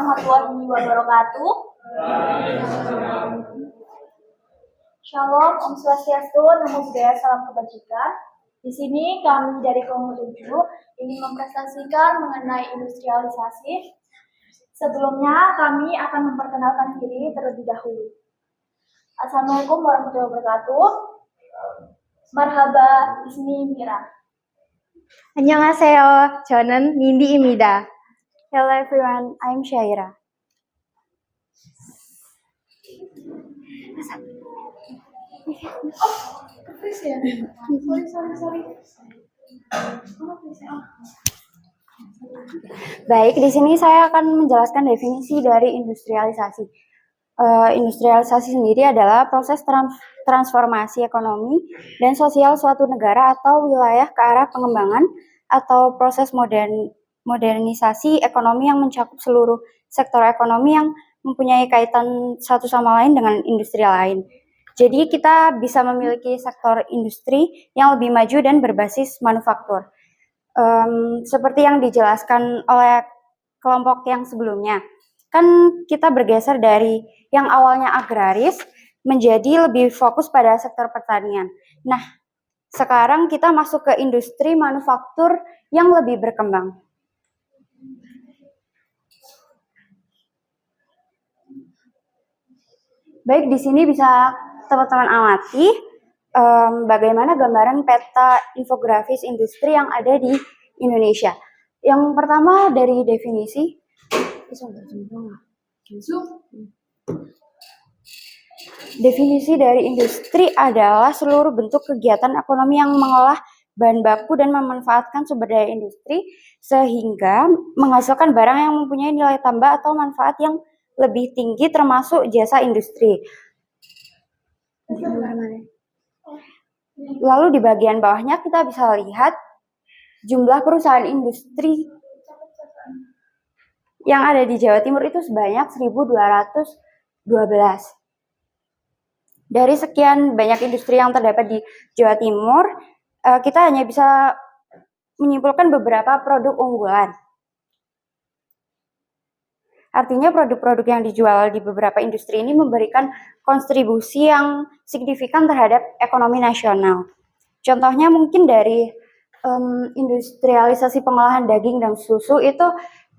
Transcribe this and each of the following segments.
warahmatullahi wabarakatuh. Shalom, Om Swastiastu, Namo Buddhaya, Salam Kebajikan. Di sini kami dari kelompok 7 ingin mempresentasikan mengenai industrialisasi. Sebelumnya kami akan memperkenalkan diri terlebih dahulu. Assalamualaikum warahmatullahi wabarakatuh. Marhaba, ismi Mira. 안녕하세요. 저는 민디입니다. Hello everyone, I'm Syaira. Baik, di sini saya akan menjelaskan definisi dari industrialisasi. Industrialisasi sendiri adalah proses transformasi ekonomi dan sosial suatu negara atau wilayah ke arah pengembangan atau proses modernisasi ekonomi yang mencakup seluruh sektor ekonomi yang mempunyai kaitan satu sama lain dengan industri lain. Jadi kita bisa memiliki sektor industri yang lebih maju dan berbasis manufaktur. Seperti yang dijelaskan oleh kelompok yang sebelumnya, kan kita bergeser dari yang awalnya agraris menjadi lebih fokus pada sektor pertanian. Nah, sekarang kita masuk ke industri manufaktur yang lebih berkembang. Baik, di sini bisa teman-teman amati bagaimana gambaran peta infografis industri yang ada di Indonesia. Yang pertama dari definisi, definisi dari industri adalah seluruh bentuk kegiatan ekonomi yang mengolah bahan baku dan memanfaatkan sumber daya industri sehingga menghasilkan barang yang mempunyai nilai tambah atau manfaat yang lebih tinggi termasuk jasa industri. Lalu di bagian bawahnya kita bisa lihat jumlah perusahaan industri yang ada di Jawa Timur itu sebanyak 1.212. Dari sekian banyak industri yang terdapat di Jawa Timur, kita hanya bisa menyimpulkan beberapa produk unggulan. Artinya produk-produk yang dijual di beberapa industri ini memberikan kontribusi yang signifikan terhadap ekonomi nasional. Contohnya mungkin dari industrialisasi pengolahan daging dan susu itu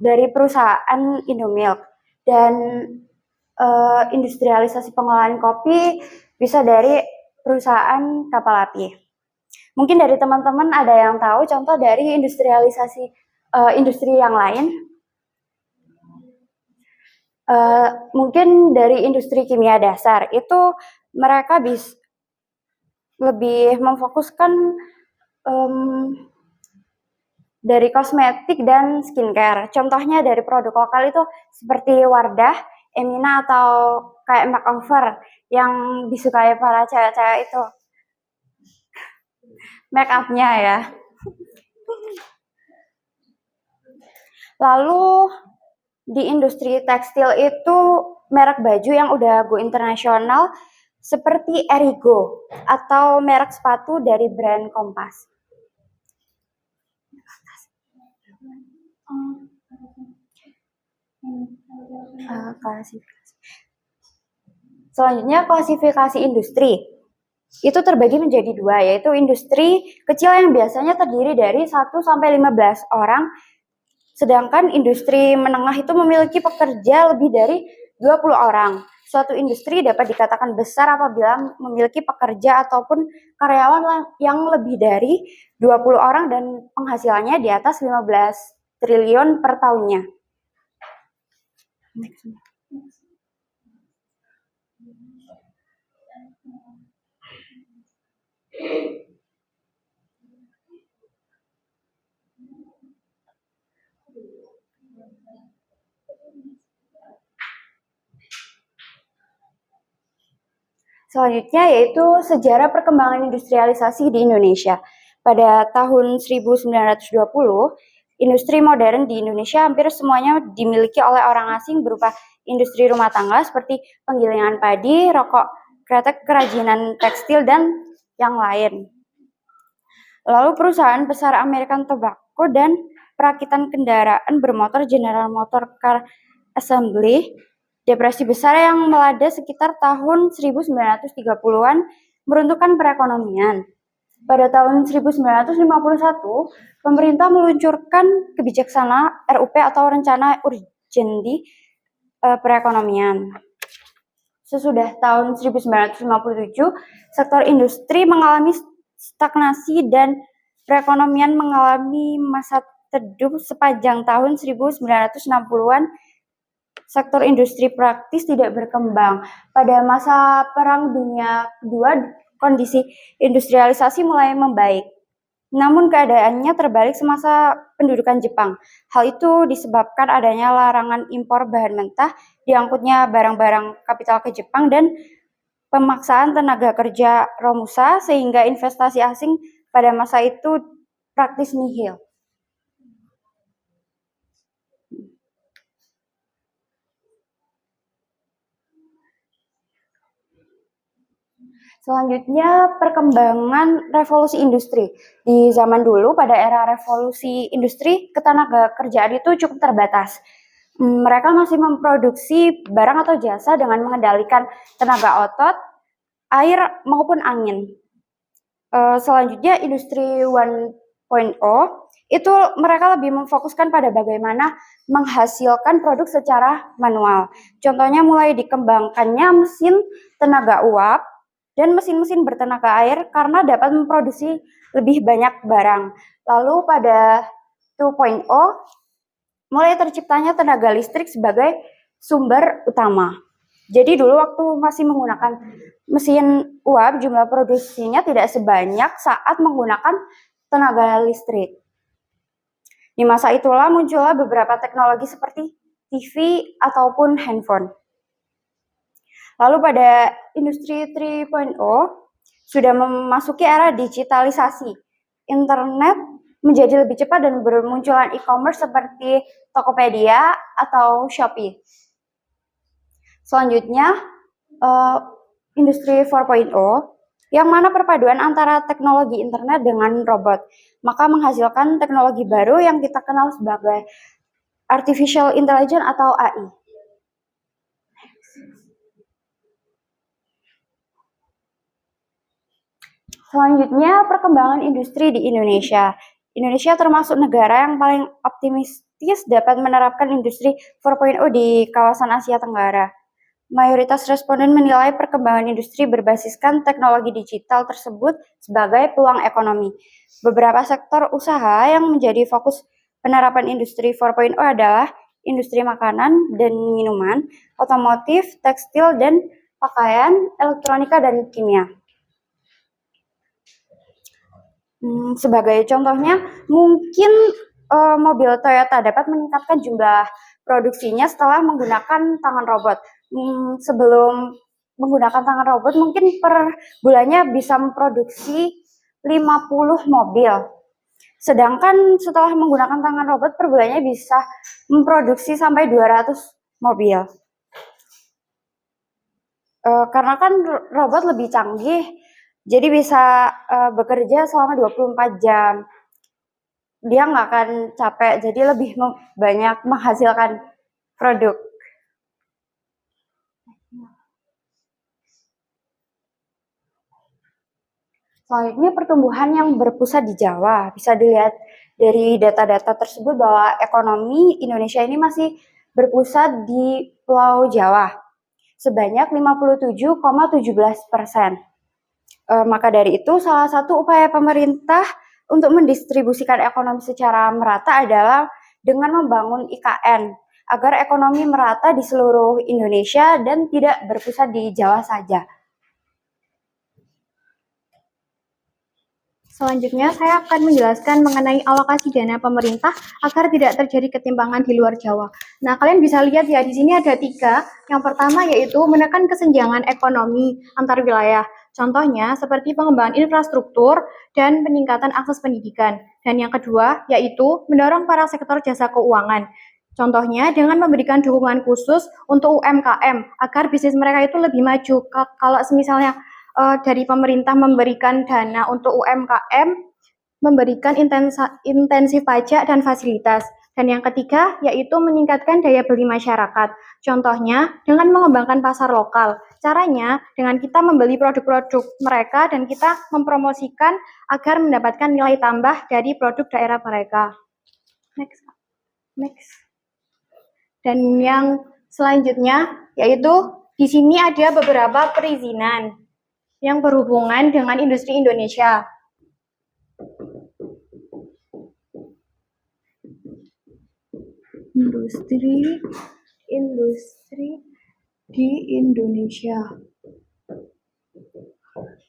dari perusahaan Indomilk, dan industrialisasi pengolahan kopi bisa dari perusahaan kapal api. Mungkin dari teman-teman ada yang tahu contoh dari industrialisasi industri yang lain. Mungkin dari industri kimia dasar itu mereka lebih memfokuskan dari kosmetik dan skincare. Contohnya dari produk lokal itu seperti Wardah, Emina atau kayak makeover yang disukai para cewek-cewek itu. Make up-nya ya. Lalu di industri tekstil itu merek baju yang udah go internasional seperti Erigo atau merek sepatu dari brand Kompas. Selanjutnya klasifikasi industri. Itu terbagi menjadi dua, yaitu industri kecil yang biasanya terdiri dari 1-15 orang, sedangkan industri menengah itu memiliki pekerja lebih dari 20 orang. Suatu industri dapat dikatakan besar apabila memiliki pekerja ataupun karyawan yang lebih dari 20 orang dan penghasilannya di atas 15 triliun per tahunnya. Selanjutnya yaitu sejarah perkembangan industrialisasi di Indonesia. Pada tahun 1920, industri modern di Indonesia hampir semuanya dimiliki oleh orang asing berupa industri rumah tangga seperti penggilingan padi, rokok, kretek, kerajinan tekstil, dan yang lain. Lalu perusahaan besar American Tobacco dan perakitan kendaraan bermotor General Motor Car Assembly, depresi besar yang melanda sekitar tahun 1930-an meruntuhkan perekonomian. Pada tahun 1951, pemerintah meluncurkan kebijaksanaan RUP atau Rencana Urgensi Perekonomian. Sesudah tahun 1957, sektor industri mengalami stagnasi dan perekonomian mengalami masa teduh sepanjang tahun 1960-an. Sektor industri praktis tidak berkembang. Pada masa Perang Dunia Kedua, kondisi industrialisasi mulai membaik. Namun keadaannya terbalik semasa pendudukan Jepang. Hal itu disebabkan adanya larangan impor bahan mentah, diangkutnya barang-barang kapital ke Jepang, dan pemaksaan tenaga kerja Romusa sehingga investasi asing pada masa itu praktis nihil. Selanjutnya, perkembangan revolusi industri. Di zaman dulu, pada era revolusi industri, ketenaga kerjaan itu cukup terbatas. Mereka masih memproduksi barang atau jasa dengan mengendalikan tenaga otot, air, maupun angin. Selanjutnya, industri 1.0, itu mereka lebih memfokuskan pada bagaimana menghasilkan produk secara manual. Contohnya mulai dikembangkannya mesin tenaga uap, dan mesin-mesin bertenaga air karena dapat memproduksi lebih banyak barang. Lalu pada 2.0, mulai terciptanya tenaga listrik sebagai sumber utama. Jadi dulu waktu masih menggunakan mesin uap, jumlah produksinya tidak sebanyak saat menggunakan tenaga listrik. Di masa itulah muncullah beberapa teknologi seperti TV ataupun handphone. Lalu pada industri 3.0 sudah memasuki era digitalisasi. Internet menjadi lebih cepat dan bermunculan e-commerce seperti Tokopedia atau Shopee. Selanjutnya, industri 4.0 yang mana perpaduan antara teknologi internet dengan robot, maka menghasilkan teknologi baru yang kita kenal sebagai Artificial Intelligence atau AI. Selanjutnya, perkembangan industri di Indonesia. Indonesia termasuk negara yang paling optimistis dapat menerapkan industri 4.0 di kawasan Asia Tenggara. Mayoritas responden menilai perkembangan industri berbasiskan teknologi digital tersebut sebagai peluang ekonomi. Beberapa sektor usaha yang menjadi fokus penerapan industri 4.0 adalah industri makanan dan minuman, otomotif, tekstil dan pakaian, elektronika, dan kimia. Sebagai contohnya, mungkin mobil Toyota dapat meningkatkan jumlah produksinya setelah menggunakan tangan robot. Sebelum menggunakan tangan robot, mungkin per bulannya bisa memproduksi 50 mobil. Sedangkan setelah menggunakan tangan robot, per bulannya bisa memproduksi sampai 200 mobil. Karena kan robot lebih canggih, jadi bisa bekerja selama 24 jam. Dia nggak akan capek, jadi lebih banyak menghasilkan produk. Selanjutnya, pertumbuhan yang berpusat di Jawa. Bisa dilihat dari data-data tersebut bahwa ekonomi Indonesia ini masih berpusat di Pulau Jawa sebanyak 57,17%. Maka dari itu, salah satu upaya pemerintah untuk mendistribusikan ekonomi secara merata adalah dengan membangun IKN agar ekonomi merata di seluruh Indonesia dan tidak berpusat di Jawa saja. Selanjutnya, saya akan menjelaskan mengenai alokasi dana pemerintah agar tidak terjadi ketimpangan di luar Jawa. Nah, kalian bisa lihat ya, di sini ada 3. Yang pertama yaitu menekan kesenjangan ekonomi antar wilayah. Contohnya seperti pengembangan infrastruktur dan peningkatan akses pendidikan. Dan yang kedua yaitu mendorong para sektor jasa keuangan. Contohnya dengan memberikan dukungan khusus untuk UMKM agar bisnis mereka itu lebih maju. Kalau misalnya dari pemerintah memberikan dana untuk UMKM, memberikan intensif pajak dan fasilitas. Dan yang ketiga yaitu meningkatkan daya beli masyarakat. Contohnya dengan mengembangkan pasar lokal. Caranya dengan kita membeli produk-produk mereka dan kita mempromosikan agar mendapatkan nilai tambah dari produk daerah mereka. Next. Dan yang selanjutnya yaitu di sini ada beberapa perizinan yang berhubungan dengan industri Indonesia. Industri di Indonesia.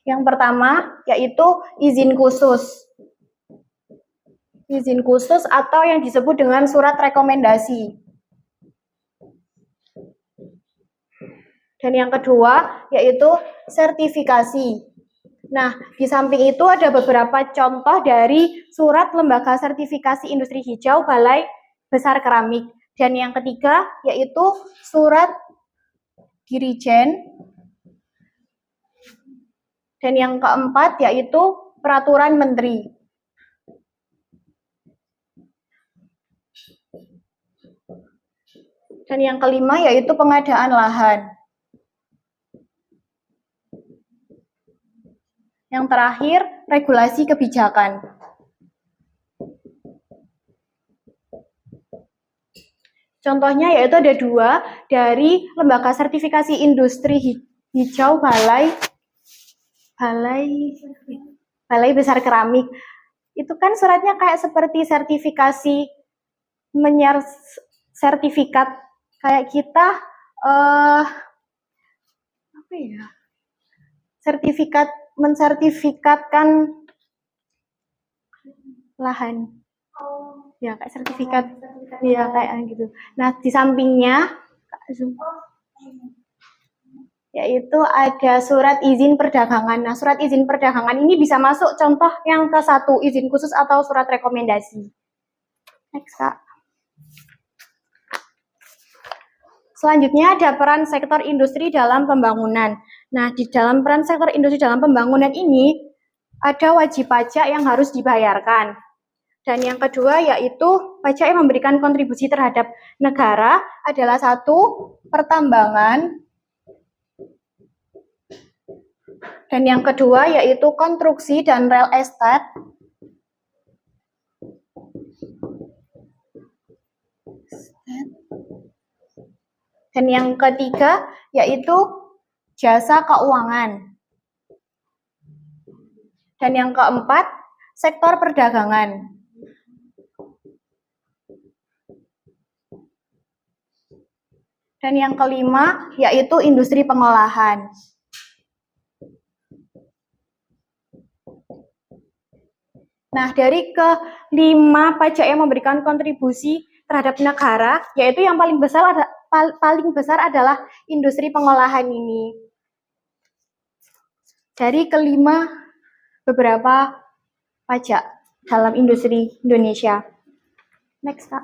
Yang pertama yaitu izin khusus. Izin khusus atau yang disebut dengan surat rekomendasi. Dan yang kedua yaitu sertifikasi. Nah, di samping itu ada beberapa contoh dari surat lembaga sertifikasi industri hijau Balai Besar Keramik. Dan yang ketiga yaitu surat Dirijen. Dan yang keempat yaitu peraturan menteri. Dan yang kelima yaitu pengadaan lahan. Yang terakhir, regulasi kebijakan. Contohnya yaitu ada dua dari lembaga sertifikasi industri hijau Balai Besar Keramik. Itu kan suratnya kayak seperti sertifikasi sertifikat kayak kita sertifikat mensertifikatkan lahan. Ya, kayak sertifikat. Ya, kayak gitu. Nah, di sampingnya yaitu ada surat izin perdagangan. Nah, surat izin perdagangan ini bisa masuk contoh yang ke satu, izin khusus atau surat rekomendasi. Next, Kak. Selanjutnya ada peran sektor industri dalam pembangunan. Nah, di dalam peran sektor industri dalam pembangunan ini ada wajib pajak yang harus dibayarkan. Dan yang kedua yaitu pajak yang memberikan kontribusi terhadap negara adalah satu, pertambangan. Dan yang kedua yaitu konstruksi dan real estate. Dan yang ketiga yaitu jasa keuangan. Dan yang keempat, sektor perdagangan. Dan yang kelima yaitu industri pengolahan. Nah, dari kelima pajak yang memberikan kontribusi terhadap negara, yaitu yang paling besar adalah industri pengolahan ini. Dari kelima beberapa pajak dalam industri Indonesia. Next, Kak.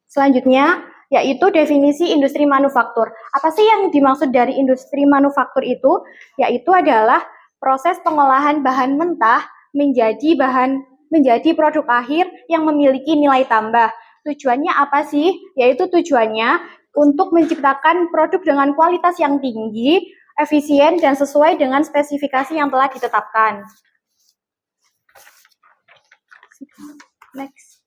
Selanjutnya, yaitu definisi industri manufaktur. Apa sih yang dimaksud dari industri manufaktur itu? Yaitu adalah proses pengolahan bahan mentah menjadi produk akhir yang memiliki nilai tambah. Tujuannya apa sih? Yaitu tujuannya untuk menciptakan produk dengan kualitas yang tinggi, efisien, dan sesuai dengan spesifikasi yang telah ditetapkan. Next.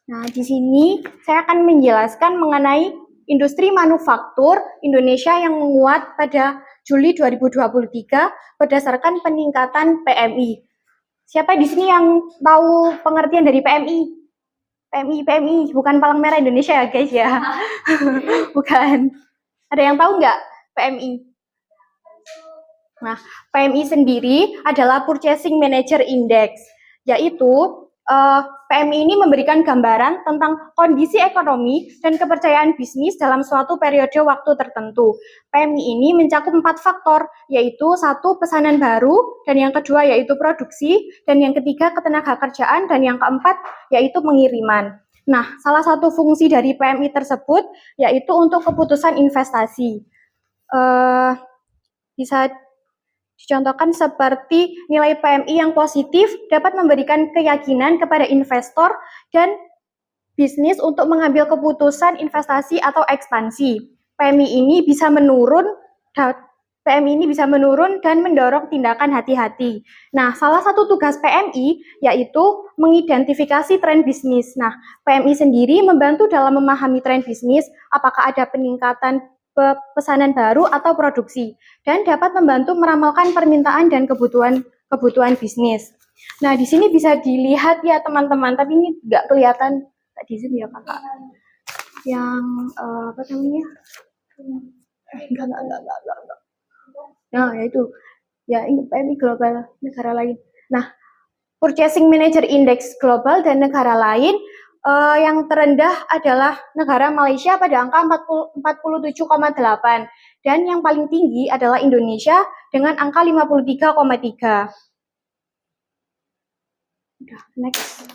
Nah, di sini saya akan menjelaskan mengenai industri manufaktur Indonesia yang menguat pada Juli 2023 berdasarkan peningkatan PMI. Siapa di sini yang tahu pengertian dari PMI? PMI, bukan Palang Merah Indonesia ya guys ya. Bukan. Ada yang tahu nggak PMI? Nah, PMI sendiri adalah Purchasing Manager Index, yaitu PMI ini memberikan gambaran tentang kondisi ekonomi dan kepercayaan bisnis dalam suatu periode waktu tertentu. PMI ini mencakup 4 faktor, yaitu 1, pesanan baru, dan yang kedua yaitu produksi, dan yang ketiga ketenagakerjaan, dan yang keempat yaitu pengiriman. Nah, salah satu fungsi dari PMI tersebut yaitu untuk keputusan investasi. Bisa Dicontohkan seperti nilai PMI yang positif dapat memberikan keyakinan kepada investor dan bisnis untuk mengambil keputusan investasi atau ekspansi. PMI ini bisa menurun dan mendorong tindakan hati-hati. Nah, salah satu tugas PMI yaitu mengidentifikasi tren bisnis. Nah, PMI sendiri membantu dalam memahami tren bisnis, apakah ada peningkatan pesanan baru atau produksi, dan dapat membantu meramalkan permintaan dan kebutuhan bisnis. Nah, di sini bisa dilihat ya teman-teman, tapi ini nggak kelihatan di Zoom ya kakak. Yang apa namanya? Enggak. Nah, yaitu ya ini PMI global negara lain. Nah, Purchasing Manager Index global dan negara lain yang terendah adalah negara Malaysia pada angka 47,8 dan yang paling tinggi adalah Indonesia dengan angka 53,3. Udah, next.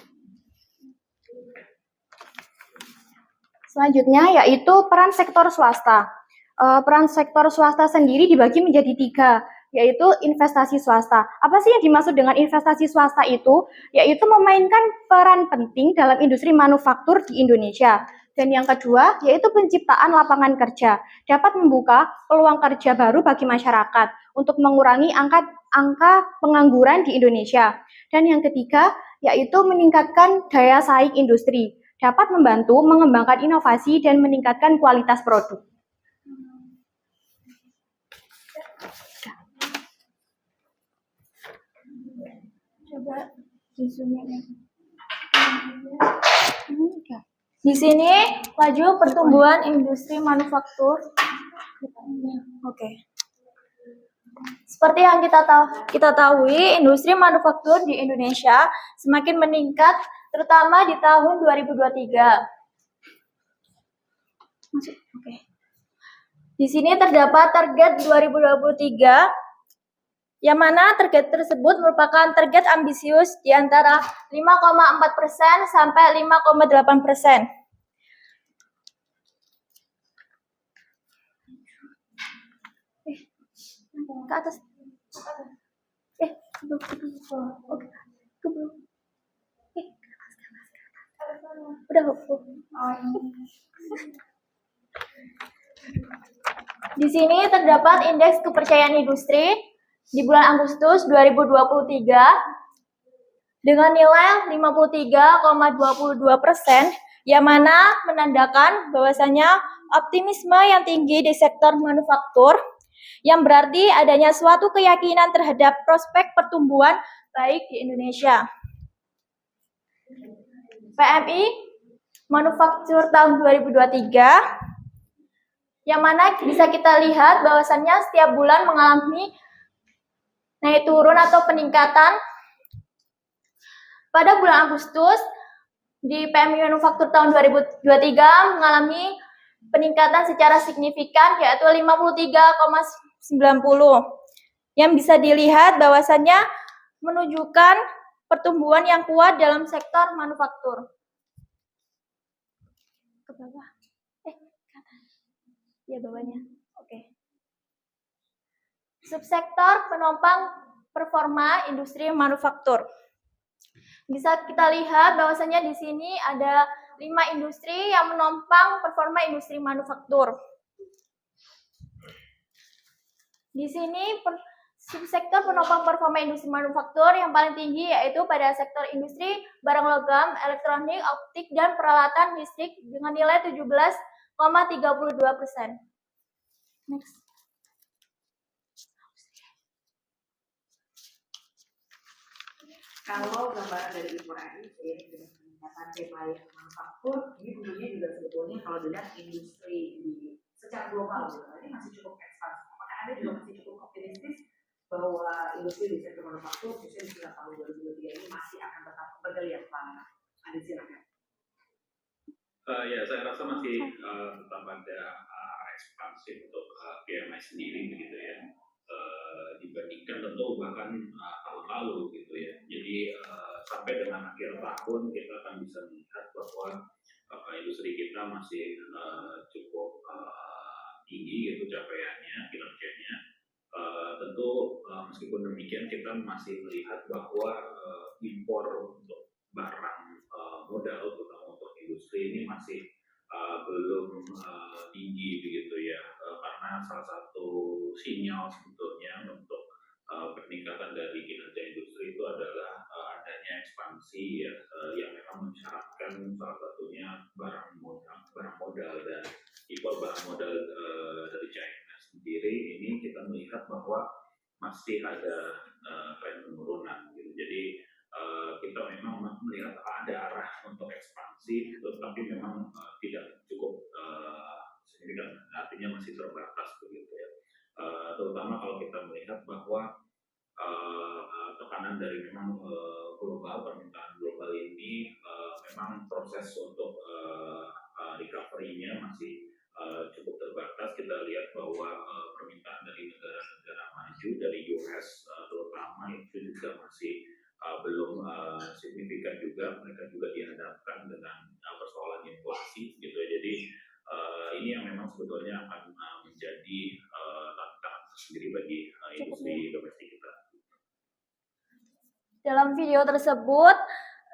Selanjutnya yaitu peran sektor swasta. Peran sektor swasta sendiri dibagi menjadi 3, yaitu investasi swasta. Apa sih yang dimaksud dengan investasi swasta itu? Yaitu memainkan peran penting dalam industri manufaktur di Indonesia. Dan yang kedua, yaitu penciptaan lapangan kerja. Dapat membuka peluang kerja baru bagi masyarakat untuk mengurangi angka pengangguran di Indonesia. Dan yang ketiga, yaitu meningkatkan daya saing industri. Dapat membantu mengembangkan inovasi dan meningkatkan kualitas produk. Coba di zoom ya. Di sini laju pertumbuhan industri manufaktur. Oke. Seperti yang kita tahu, industri manufaktur di Indonesia semakin meningkat, terutama di tahun 2023. Oke. Di sini terdapat target 2023, yang mana target tersebut merupakan target ambisius di antara 5,4% sampai 5,8%. Ke atas. Udah. Di sini terdapat indeks kepercayaan industri di bulan Agustus 2023 dengan nilai 53,22%, yang mana menandakan bahwasanya optimisme yang tinggi di sektor manufaktur, yang berarti adanya suatu keyakinan terhadap prospek pertumbuhan baik di Indonesia. PMI manufaktur tahun 2023, yang mana bisa kita lihat bahwasannya setiap bulan mengalami naik turun atau peningkatan. Pada bulan Agustus, di PMI manufaktur tahun 2023 mengalami peningkatan secara signifikan, yaitu 53,90, yang bisa dilihat bahwasannya menunjukkan pertumbuhan yang kuat dalam sektor manufaktur. Ke bawah. Ya, bawahnya. Oke. Subsektor penopang performa industri manufaktur. Bisa kita lihat bahwasanya di sini ada 5 industri yang menopang performa industri manufaktur. Di sini subsektor penopang performa industri manufaktur yang paling tinggi yaitu pada sektor industri barang logam, elektronik, optik, dan peralatan listrik dengan nilai 17,32%. Next. Kalau gambaran dari Ibu Rani seiring dengan peningkatan tema manufaktur, ini tentunya juga sebetulnya kalau dilihat industri secara global ini masih cukup ekspansif. Apakah Anda juga masih cukup optimistis bahwa industri di sektor manufaktur khususnya di tahun 2023 ini masih akan tetap bergeliat, Pak Adi, silakan. Ya, saya rasa masih tetap ada ekspansif untuk PMI sendiri begitu ya. Dibandingkan tentu bahkan tahun lalu gitu ya. Jadi sampai dengan akhir tahun kita akan bisa melihat bahwa industri kita masih cukup tinggi gitu capaiannya, kinerjanya. Tentu meskipun demikian kita masih melihat bahwa impor untuk barang modal terutama untuk industri ini masih belum tinggi begitu ya, karena salah satu sinyal sebetulnya untuk peningkatan dari kinerja industri itu adalah adanya ekspansi ya, yang memang mensyaratkan salah satunya barang modal dan impor barang modal dari China sendiri. Ini kita melihat bahwa masih ada tren penurunan gitu. Jadi kita memang melihat ada arah untuk ekspansi, tetapi memang tidak cukup signifikan, artinya masih terbatas begitu ya. Terutama kalau kita melihat bahwa tekanan dari memang global, permintaan global ini memang proses untuk recovery-nya masih cukup terbatas. Kita lihat bahwa permintaan dari negara-negara maju, dari US terutama itu juga masih belum signifikan juga. Mereka juga dihadapkan dengan persoalan inflasi gitu ya. Jadi ini yang memang sebetulnya akan menjadi tantangan tersendiri bagi industri domestik kita. Dalam video tersebut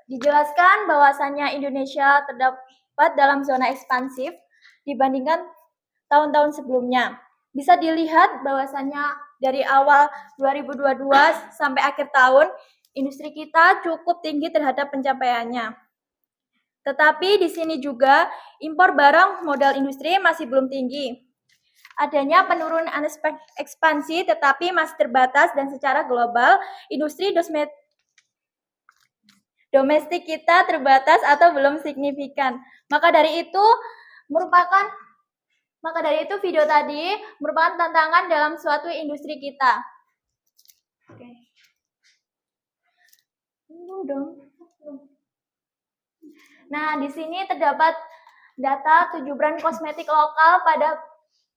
dijelaskan bahwasannya Indonesia terdapat dalam zona ekspansif dibandingkan tahun-tahun sebelumnya. Bisa dilihat bahwasannya dari awal 2022 sampai akhir tahun, industri kita cukup tinggi terhadap pencapaiannya. Tetapi di sini juga impor barang modal industri masih belum tinggi. Adanya penurunan ekspansi tetapi masih terbatas dan secara global industri domestik kita terbatas atau belum signifikan. Maka dari itu video tadi merupakan tantangan dalam suatu industri kita. Oke. Nah, di sini terdapat data 7 brand kosmetik lokal pada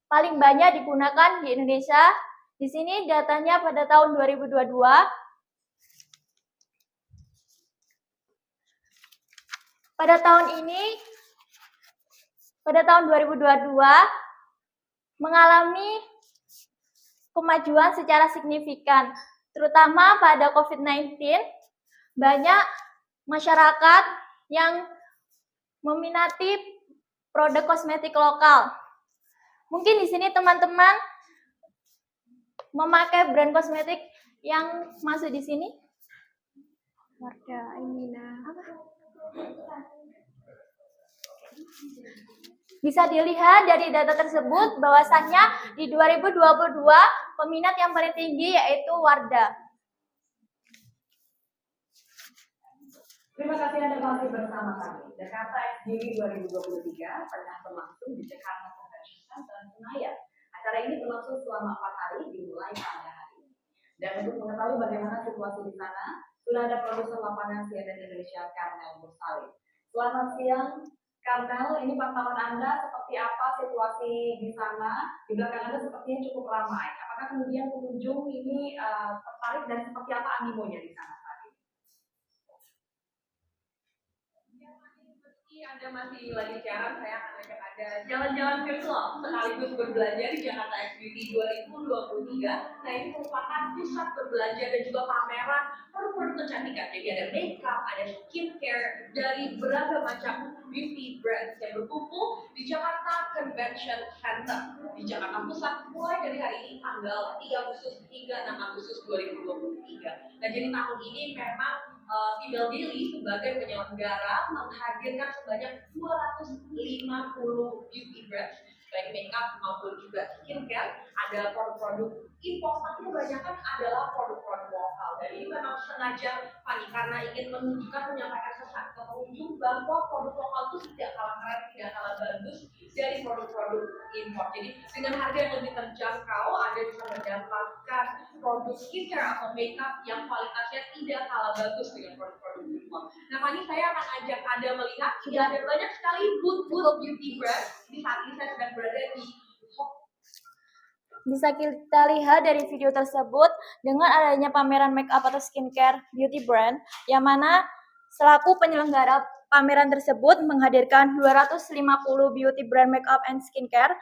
paling banyak digunakan di Indonesia. Di sini datanya pada tahun 2022. Pada tahun 2022 mengalami kemajuan secara signifikan, terutama pada COVID-19. Banyak masyarakat yang meminati produk kosmetik lokal. Mungkin di sini teman-teman memakai brand kosmetik yang masuk di sini. Wardah, Emina. Bisa dilihat dari data tersebut bahwasannya di 2022 peminat yang paling tinggi yaitu Wardah. Terima kasih Anda masih bersama kami. Jakarta XGV 2023 tengah berlangsung di Jakarta Convention Center Senayan. Acara ini berlangsung selama 4 hari dimulai pada hari ini. Dan untuk mengetahui bagaimana situasi di sana, sudah ada produser lapangan CNN Indonesia Karmel Mursalim. Selamat siang Karmel, ini pantauan Anda seperti apa situasi di sana? Di belakang Anda sepertinya cukup ramai. Apakah kemudian pengunjung ini tertarik dan seperti apa animonya di sana? Anda masih lagi siaran, saya akan ajak Anda jalan-jalan virtual sekaligus berbelanja di Jakarta XBT 2023. Nah, ini merupakan pusat berbelanja dan juga pameran produk-produk kecantikan. Jadi ada makeup, ada skincare dari beragam macam beauty brands yang berkumpul di Jakarta Convention Center di Jakarta Pusat mulai dari hari ini tanggal 3 Agustus hingga 6 Agustus 2023. Nah, jadi tahun ini memang Female Daily sebagai penyelenggara menghadirkan sebanyak 250 beauty brands baik makeup maupun juga skincare. Ada produk-produk impor, tapi kebanyakan adalah produk-produk lokal. Dan ini memang sengaja Fani karena ingin menunjukkan, menyampaikan ke pengunjung bahwa produk lokal itu tidak kalah keren, tidak kalah bagus dari produk-produk impor. Jadi dengan harga yang lebih terjangkau, Anda bisa mendapatkan produk skincare atau makeup yang kualitasnya tidak kalah bagus dengan produk-produk impor. Nah, Fani, saya akan ajak Anda melihat sudah ada banyak sekali booth beauty brand. Di saat ini saya sedang berada di Bisa kita lihat dari video tersebut dengan adanya pameran makeup atau skincare beauty brand yang mana selaku penyelenggara pameran tersebut menghadirkan 250 beauty brand makeup and skincare,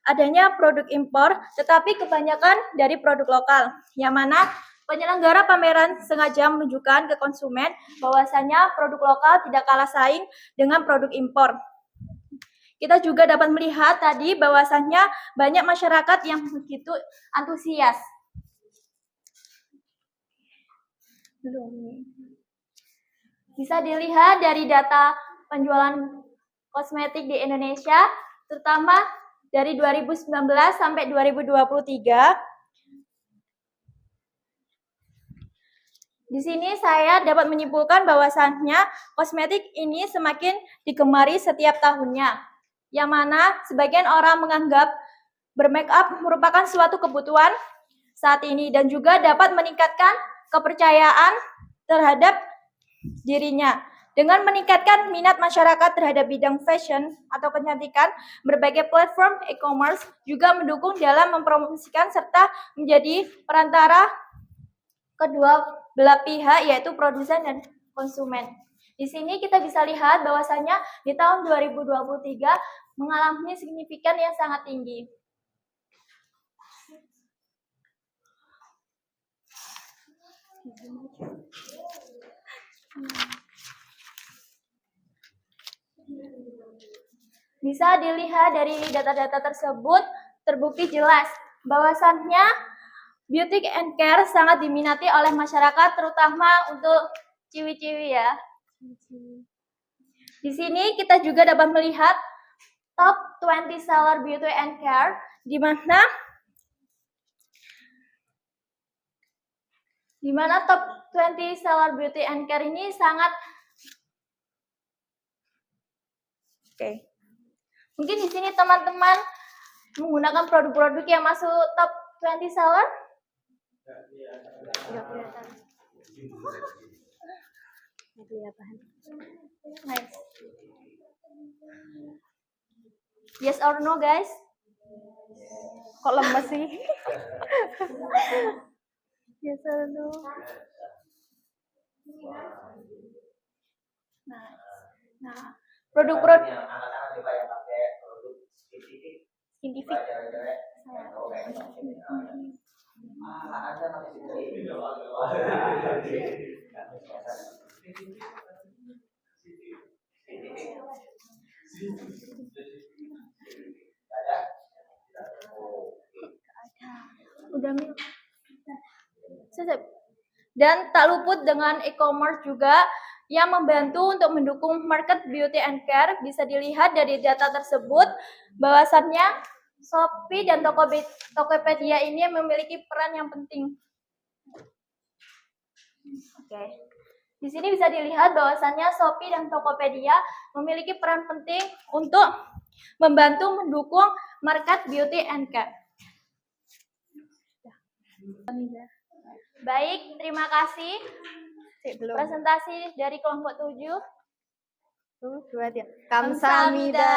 adanya produk impor, tetapi kebanyakan dari produk lokal, yang mana penyelenggara pameran sengaja menunjukkan ke konsumen bahwasanya produk lokal tidak kalah saing dengan produk impor. Kita juga dapat melihat tadi bahwasanya banyak masyarakat yang begitu antusias. Bisa dilihat dari data penjualan kosmetik di Indonesia, terutama dari 2019 sampai 2023. Di sini saya dapat menyimpulkan bahwasannya kosmetik ini semakin digemari setiap tahunnya, yang mana sebagian orang menganggap bermake up merupakan suatu kebutuhan saat ini dan juga dapat meningkatkan kepercayaan terhadap dirinya. Dengan meningkatkan minat masyarakat terhadap bidang fashion atau kecantikan, berbagai platform e-commerce juga mendukung dalam mempromosikan serta menjadi perantara kedua belah pihak, yaitu produsen dan konsumen. Di sini kita bisa lihat bahwasanya di tahun 2023 mengalami signifikan yang sangat tinggi. Bisa dilihat dari data-data tersebut, terbukti jelas bahwasannya beauty and care sangat diminati oleh masyarakat, terutama untuk ciwi-ciwi ya. Di sini kita juga dapat melihat top 20 seller beauty and care, di mana top 20 seller beauty and care ini sangat Mungkin di sini teman-teman menggunakan produk-produk yang masuk top 20 seller? Nggak kelihatan. Nice. Yes or no, guys? Kok lemes sih? Yes or no? Nah, produk-produk scientific. Dan tak luput dengan e-commerce juga yang membantu untuk mendukung market beauty and care. Bisa dilihat dari data tersebut bahwasannya Shopee dan Tokopedia ini memiliki peran yang penting. Di sini bisa dilihat bahwasannya Shopee dan Tokopedia memiliki peran penting untuk membantu mendukung market beauty and care. Baik, terima kasih. Presentasi dari kelompok 7. Kamsahamnida.